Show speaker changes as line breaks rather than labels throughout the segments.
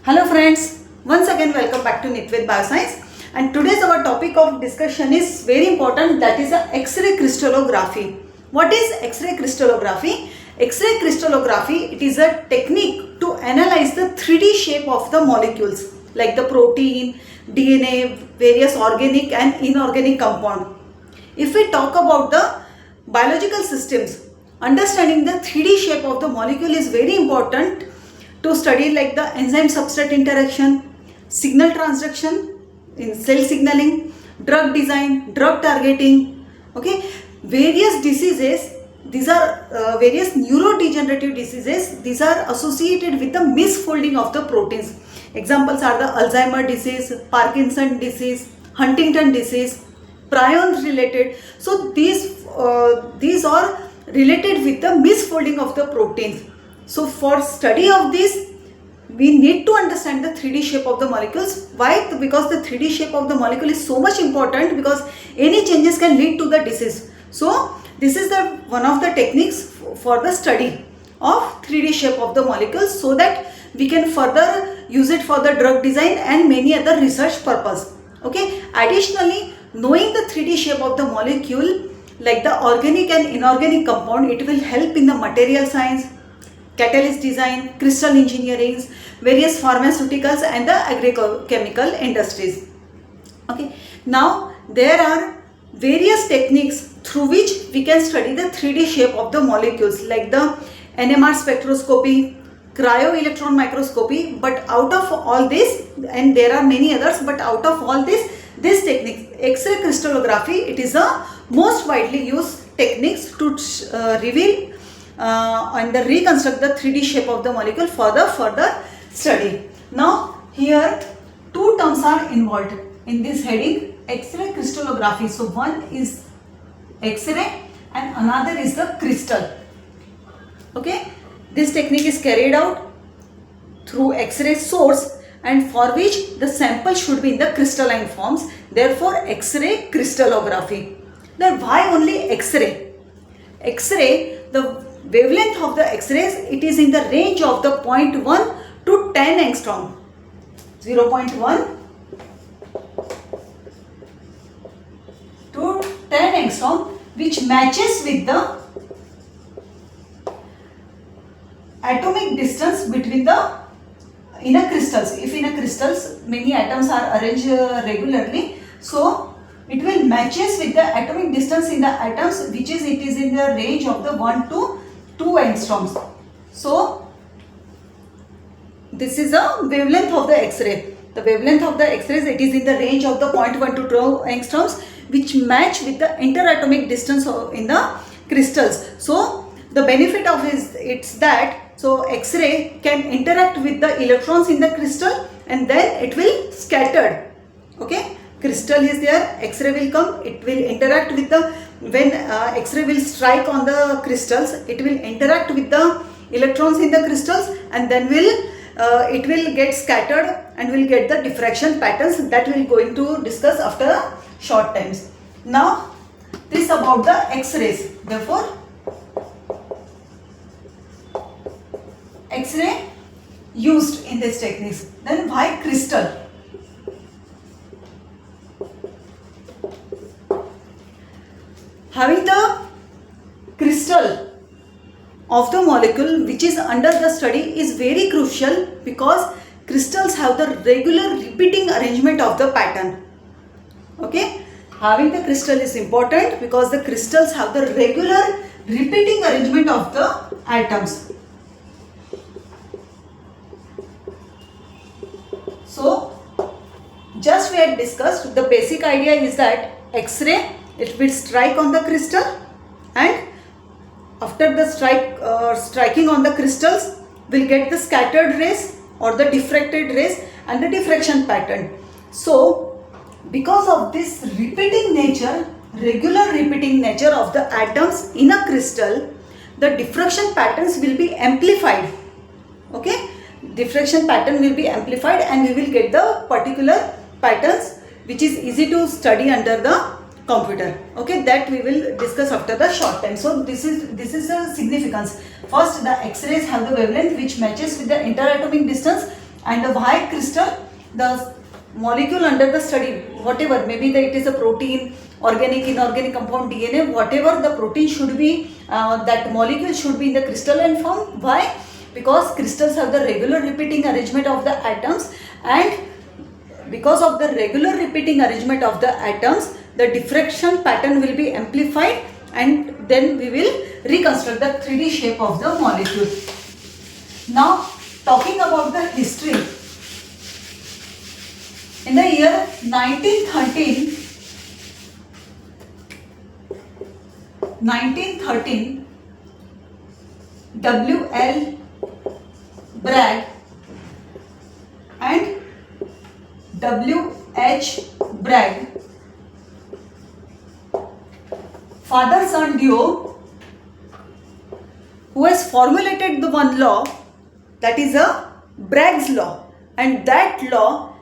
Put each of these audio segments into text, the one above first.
Hello friends, once again welcome back to NitVed Bioscience, and today's our topic of discussion is very important, that is the X Ray Crystallography. What is X Ray Crystallography? X Ray Crystallography, it is a technique to analyze the 3D shape of the molecules like the protein, DNA, various organic and inorganic compound. If we talk about the biological systems, understanding the 3D shape of the molecule is very important to study like the enzyme substrate interaction, signal transduction in cell signaling, drug design, drug targeting, okay, various diseases. These are various neurodegenerative diseases. These are associated with the misfolding of the proteins. Examples are the Alzheimer disease, Parkinson disease, Huntington disease, prions related. So these are related with the misfolding of the proteins. So for study of this, we need to understand the 3D shape of the molecules. Why? Because the 3D shape of the molecule is so much important, because any changes can lead to the disease. So this is the one of the techniques for the study of 3D shape of the molecules, so that we can further use it for the drug design and many other research purpose. Okay. Additionally, knowing the 3D shape of the molecule like the organic and inorganic compound, it will help in the material science, catalyst design, crystal engineering, various pharmaceuticals and the agrochemical industries. Okay. Now there are various techniques through which we can study the 3D shape of the molecules like the NMR spectroscopy, cryo-electron microscopy, but out of all this, and there are many others, but out of all this technique, X-ray crystallography, it is a most widely used techniques to reveal and reconstruct the 3D shape of the molecule for the further study. Now here two terms are involved in this heading, X-ray crystallography. So one is X-ray and another is the crystal. Okay, this technique is carried out through X-ray source, and for which the sample should be in the crystalline forms. Therefore X-ray crystallography. Then why only X-ray? X-ray, the wavelength of the X-rays, it is in the range of the 0.1 to 10 angstrom. 0.1 to 10 angstrom, which matches with the atomic distance between the inner crystals. If in a crystals many atoms are arranged regularly, so it will matches with the atomic distance in the atoms, which is it is in the range of the 1 to 2 angstroms. So this is a wavelength of the X-ray. The wavelength of the X-rays, it is in the range of the 0.1 to 2 angstroms, which match with the interatomic distance in the crystals. So the benefit of it's that so X-ray can interact with the electrons in the crystal and then it will scattered. Okay, crystal is there, X-ray will come, it will interact with the, when X-ray will strike on the crystals, it will interact with the electrons in the crystals, and then it will get scattered and will get the diffraction patterns that we will going to discuss after a short times. Now this about the X-rays. Therefore X-ray used in this techniques. Then why crystal? Having the crystal of the molecule which is under the study is very crucial, because crystals have the regular repeating arrangement of the pattern. Okay, having the crystal is important because the crystals have the regular repeating arrangement of the atoms. So just we had discussed, the basic idea is that X-ray, it will strike on the crystal, and after the striking on the crystals, will get the scattered rays or the diffracted rays and the diffraction pattern. So because of this repeating nature, regular repeating nature of the atoms in a crystal, the diffraction patterns will be amplified. Okay, diffraction pattern will be amplified and we will get the particular patterns which is easy to study under the computer. Okay, that we will discuss after the short time. So this is the significance. First, the X-rays have the wavelength which matches with the interatomic distance And why crystal? The molecule under the study, whatever, maybe it is a protein, organic, inorganic compound, DNA, whatever the protein should be, that molecule should be in the crystalline form. Why? Because crystals have the regular repeating arrangement of the atoms, and because of the regular repeating arrangement of the atoms, the diffraction pattern will be amplified, and then we will reconstruct the 3D shape of the molecule. Now, talking about the history. In the year 1913, W.L. Bragg and W.H. Bragg, father-son duo, who has formulated the one law, that is a Bragg's law, and that law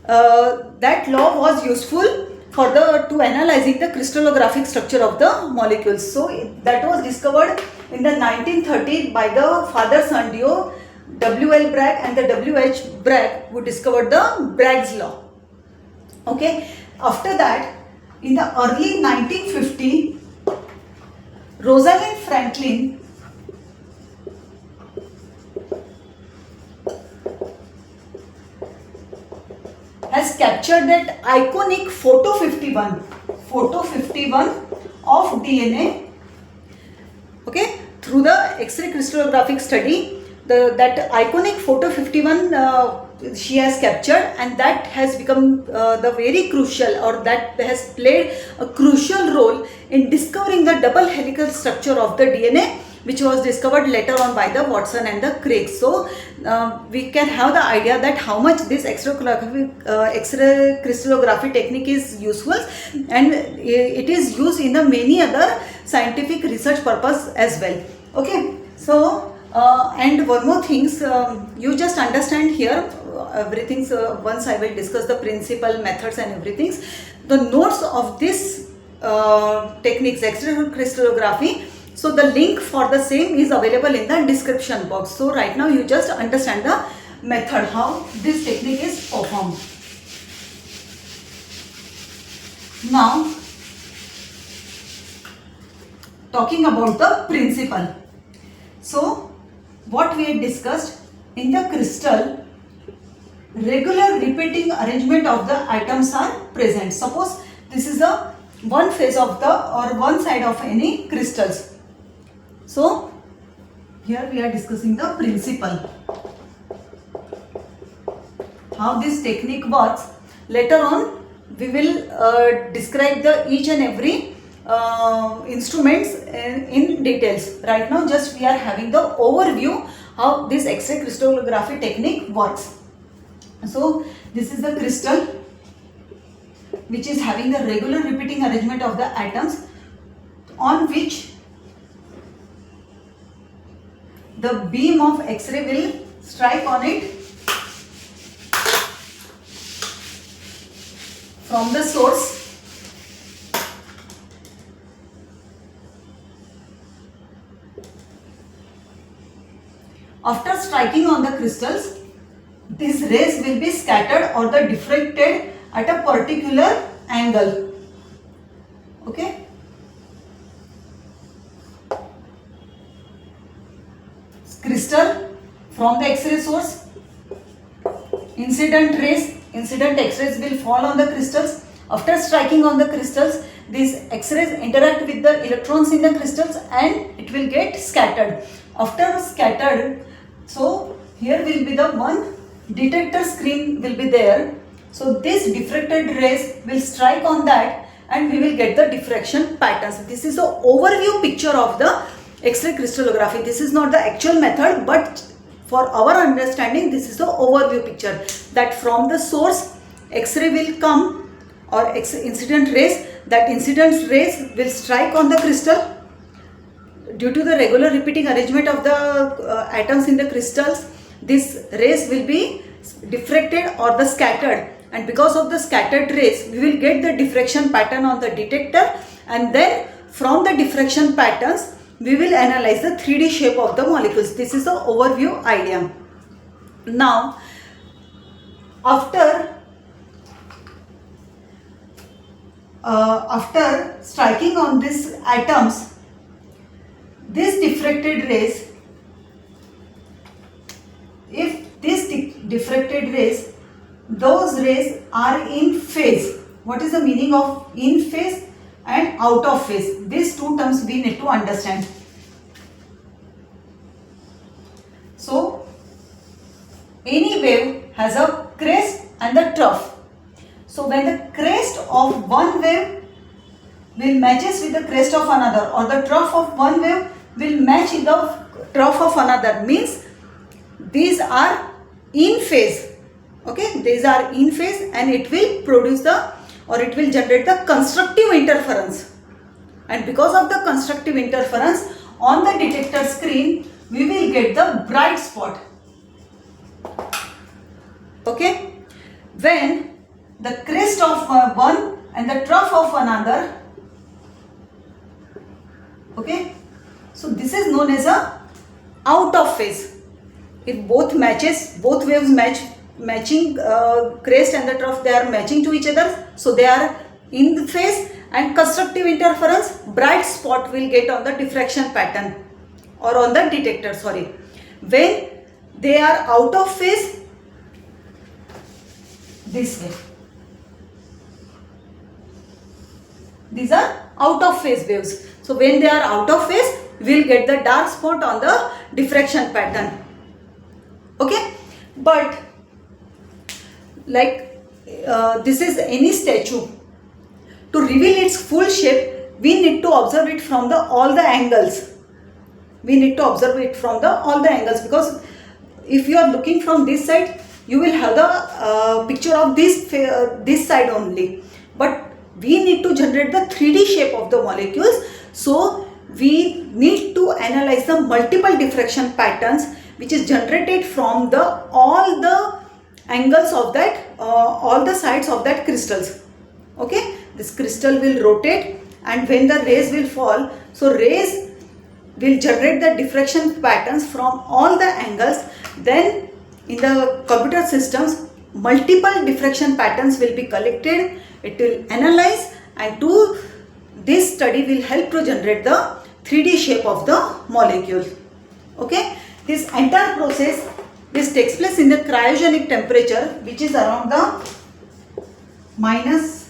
was useful for to analyzing the crystallographic structure of the molecules. So that was discovered in the 1930 by the father-son duo W.L. Bragg and the W.H. Bragg, who discovered the Bragg's law. Okay. After that, in the early 1950, Rosalind Franklin has captured that iconic photo 51 of DNA, okay, through the X-ray crystallographic study. That iconic photo 51 she has captured, and that has become the very crucial, or that has played a crucial role in discovering the double helical structure of the DNA, which was discovered later on by the Watson and the Craig. So we can have the idea that how much this X-ray crystallography technique is useful, and it is used in the many other scientific research purpose as well. Okay, so and one more things, you just understand here everything. So once I will discuss the principle, methods and everything. The notes of this techniques, X-ray crystallography, so the link for the same is available in the description box. So right now you just understand the method, how this technique is performed. Now, talking about the principle. So what we had discussed, in the crystal, regular repeating arrangement of the atoms are present. Suppose this is the one phase of the, or one side of any crystals. So here we are discussing the principle, how this technique works. Later on we will describe the each and every instruments in details. Right now just we are having the overview how this X-ray crystallography technique works. So this is the crystal which is having the regular repeating arrangement of the atoms, on which the beam of X-ray will strike on it from the source. After striking on the crystals, these rays will be scattered or the diffracted at a particular angle. Okay. Crystal from the X-ray source, incident rays, incident X-rays will fall on the crystals. After striking on the crystals, these X-rays interact with the electrons in the crystals and it will get scattered. After scattered, so here will be the one detector screen will be there. So this diffracted rays will strike on that and we will get the diffraction patterns. This is the overview picture of the X-ray crystallography. This is not the actual method, but for our understanding this is the overview picture, that from the source X-ray will come, or incident rays, that incident rays will strike on the crystal. Due to the regular repeating arrangement of the atoms in the crystals, these rays will be diffracted or the scattered, and because of the scattered rays we will get the diffraction pattern on the detector, and then from the diffraction patterns we will analyze the 3D shape of the molecules. This is the overview idea. Now after striking on these atoms, these diffracted rays, if these diffracted rays, those rays are in phase. What is the meaning of in phase and out of phase? These two terms we need to understand. So, any wave has a crest and a trough. So, when the crest of one wave will matches with the crest of another, or the trough of one wave will match with the trough of another, means these are in phase. Okay, these are in phase, and it will produce it will generate the constructive interference. And because of the constructive interference on the detector screen, we will get the bright spot. Okay, when the crest of one and the trough of another. Okay, so this is known as a out of phase. If both waves matching crest and the trough, they are matching to each other, so they are in the phase, and constructive interference, bright spot will get on the diffraction pattern or on the detector, sorry. When they are out of phase, this way. These are out of phase waves. So when they are out of phase, we will get the dark spot on the diffraction pattern. Okay, but like this is any statue. To reveal its full shape, we need to observe it from all the angles. We need to observe it from all the angles, because if you are looking from this side, you will have the picture of this side only. But we need to generate the 3D shape of the molecules. So we need to analyze the multiple diffraction patterns which is generated from all the angles of that, all the sides of that crystals. Okay, this crystal will rotate, and when the rays will fall, so rays will generate the diffraction patterns from all the angles. Then in the computer systems, multiple diffraction patterns will be collected. It will analyze, and this study will help to generate the 3D shape of the molecule. Okay, this entire process, this takes place in the cryogenic temperature, which is around the minus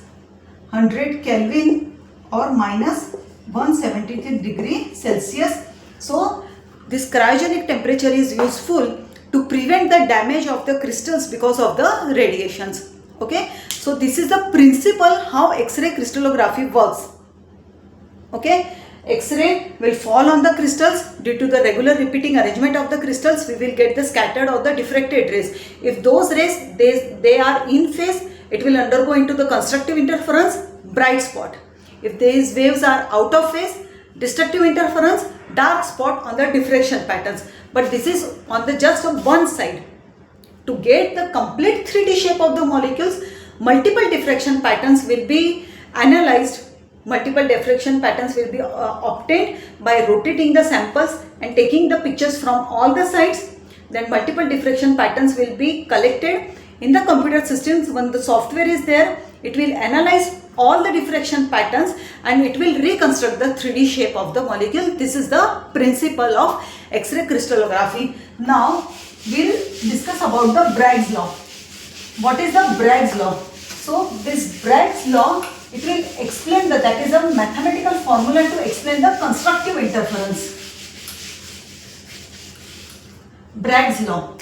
100 Kelvin or minus 173 degree Celsius. So this cryogenic temperature is useful to prevent the damage of the crystals because of the radiations. Okay, so this is the principle how X-ray crystallography works. Okay, X-ray will fall on the crystals. Due to the regular repeating arrangement of the crystals, we will get the scattered or the diffracted rays. If those rays they are in phase, it will undergo into the constructive interference, bright spot. If these waves are out of phase, destructive interference, dark spot on the diffraction patterns. But this is on the just on one side. To get the complete 3D shape of the molecules, multiple diffraction patterns will be analyzed. Multiple diffraction patterns will be obtained by rotating the samples and taking the pictures from all the sides. Then multiple diffraction patterns will be collected in the computer systems. When the software is there, it will analyze all the diffraction patterns and it will reconstruct the 3D shape of the molecule. This is the principle of X-ray crystallography. Now we'll discuss about the Bragg's law. What is the Bragg's law? So this Bragg's law, it will explain that is a mathematical formula to explain the constructive interference. Bragg's law.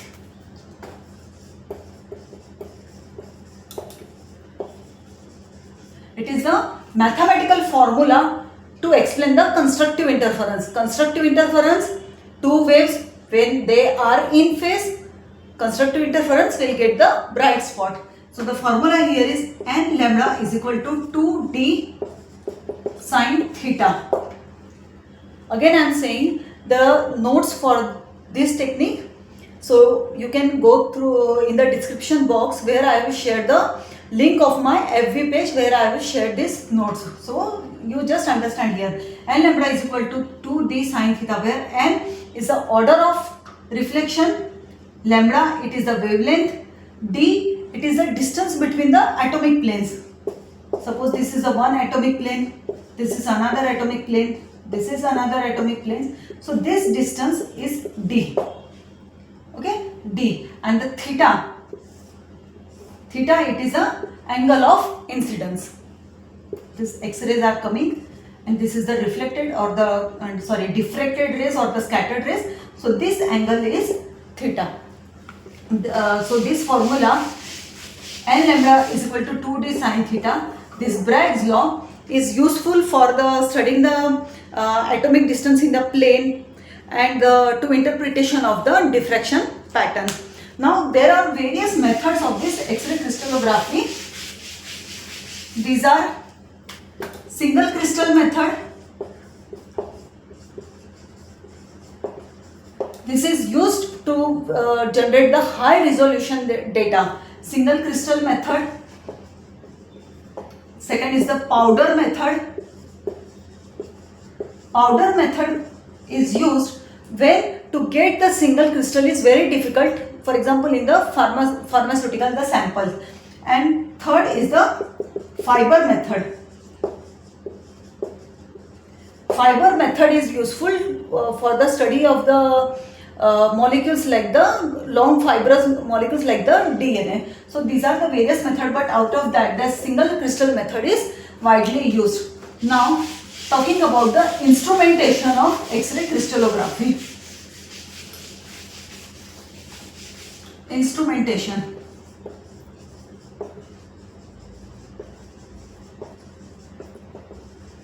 It is the mathematical formula to explain the constructive interference. Constructive interference, two waves when they are in phase, constructive interference will get the bright spot. So the formula here is n lambda is equal to 2d sine theta. Again I am saying the notes for this technique. So you can go through in the description box where I will share the link of my FB page where I will share this notes. So you just understand here. N lambda is equal to 2d sine theta, where n is the order of reflection, lambda it is the wavelength, d It is the distance between the atomic planes. Suppose this is a one atomic plane, this is another atomic plane, this is another atomic plane. So this distance is d. Okay, d, and the theta it is a angle of incidence. This X-rays are coming, and this is the reflected or the diffracted rays or the scattered rays. So this angle is theta. So this formula n lambda is equal to 2d sin theta. This Bragg's law is useful for the studying the atomic distance in the plane and to interpretation of the diffraction pattern. Now there are various methods of this X-ray crystallography. These are single crystal method. This is used to generate the high resolution data. Single crystal method. Second is the powder method. Powder method is used when to get the single crystal is very difficult. For example, in the pharmaceutical the samples. And third is the fiber method. Fiber method is useful for the study of the molecules like the long fibrous molecules like the DNA. So these are the various methods, but out of that the single crystal method is widely used. Now talking about the instrumentation of X-ray crystallography. Instrumentation.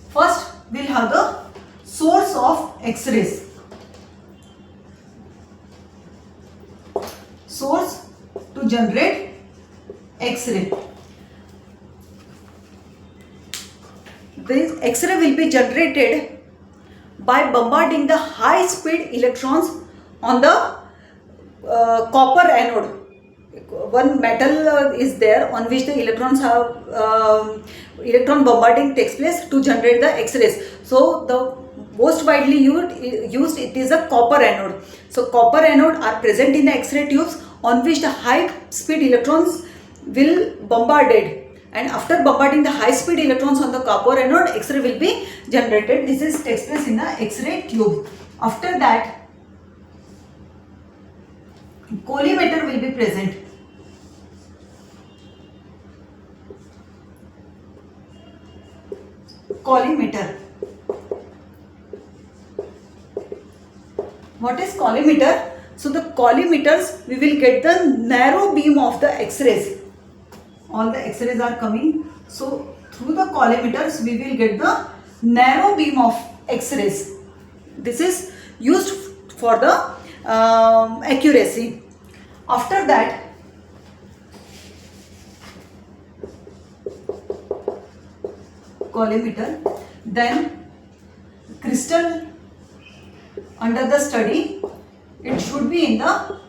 First we'll have the source of X-rays. Source to generate X-ray. This X-ray will be generated by bombarding the high speed electrons on the copper anode. One metal is there on which the electrons have electron bombarding takes place to generate the X-rays. So the most widely used it is a copper anode. So copper anode are present in the X-ray tubes on which the high speed electrons will bombarded, and after bombarding the high speed electrons on the copper anode, X-ray will be generated. This is takes place in the X-ray tube. After that, collimator will be present. Collimator. What is collimator? So the collimators, we will get the narrow beam of the X-rays. All the X-rays are coming. So through the collimators, we will get the narrow beam of X-rays. This is used for the accuracy. After that, collimator, then crystal under the study, it should be in the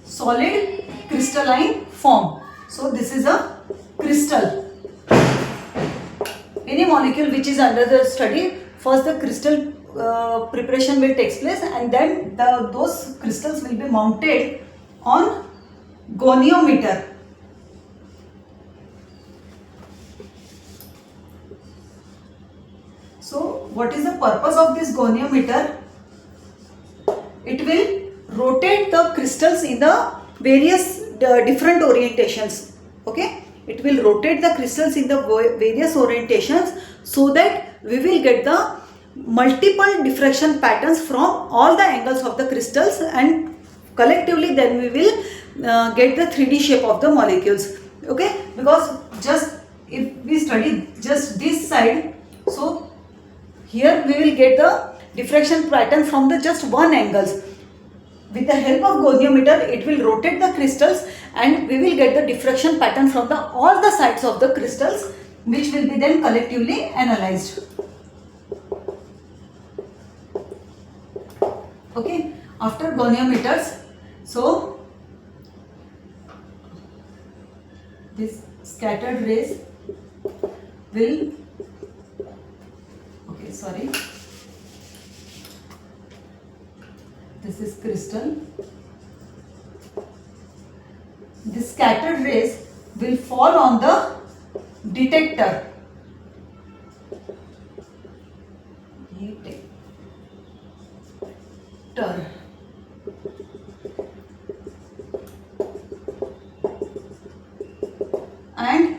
solid crystalline form. So this is a crystal. Any molecule which is under the study, first the crystal preparation will take place, and then those crystals will be mounted on goniometer. So what is the purpose of this goniometer? It will rotate the crystals in the various different orientations. Okay, it will rotate the crystals in the various orientations so that we will get the multiple diffraction patterns from all the angles of the crystals, and collectively then we will get the 3D shape of the molecules. Okay, because just if we study just this side, so here we will get the diffraction pattern from the just one angles. With the help of goniometer, it will rotate the crystals and we will get the diffraction pattern from all the sides of the crystals, which will be then collectively analyzed. Okay, after goniometers, so this scattered rays will, okay, sorry, this is crystal, the scattered rays will fall on the detector. And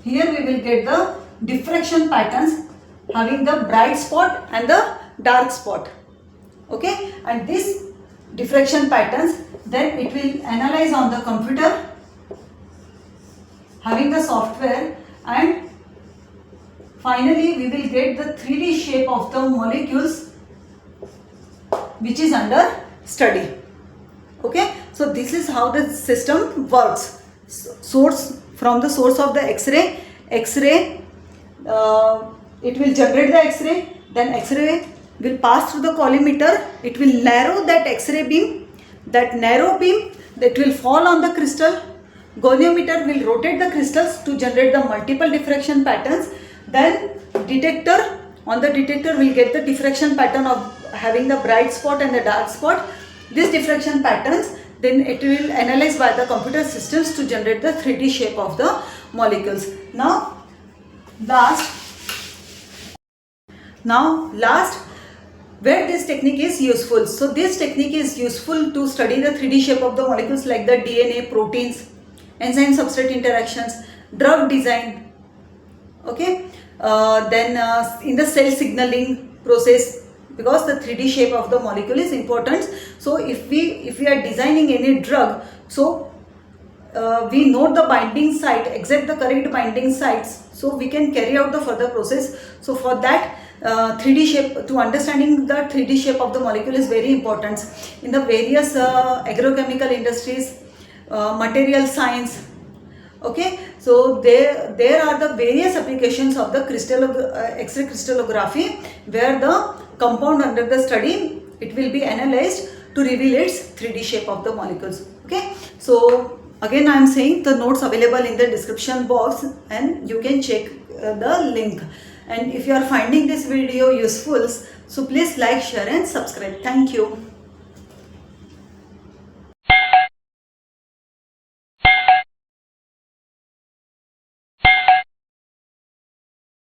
here we will get the diffraction patterns having the bright spot and the dark spot. Okay, and this diffraction patterns then it will analyze on the computer having the software, and finally we will get the 3D shape of the molecules which is under study. Okay, so this is how the system works. From the source of the X-ray, it will generate the X-ray, then X-ray will pass through the collimator, it will narrow that X-ray beam, that narrow beam that will fall on the crystal, goniometer will rotate the crystals to generate the multiple diffraction patterns, then detector, on the detector will get the diffraction pattern of having the bright spot and the dark spot. This diffraction patterns then it will analyze by the computer systems to generate the 3D shape of the molecules. Now last, where this technique is useful. So this technique is useful to study the 3D shape of the molecules like the DNA, proteins, enzyme substrate interactions, drug design. Okay, then in the cell signaling process, because the 3D shape of the molecule is important. So if we are designing any drug, so we note the binding site, exact the correct binding sites, so we can carry out the further process. So for that 3D shape, to understanding the 3D shape of the molecule is very important. In the various agrochemical industries, material science, okay, so there are the various applications of the X-ray crystallography, where the compound under the study, it will be analyzed to reveal its 3D shape of the molecules. Okay, so again I am saying the notes available in the description box, and you can check the link. And if you are finding this video useful, so please like, share and subscribe. Thank you.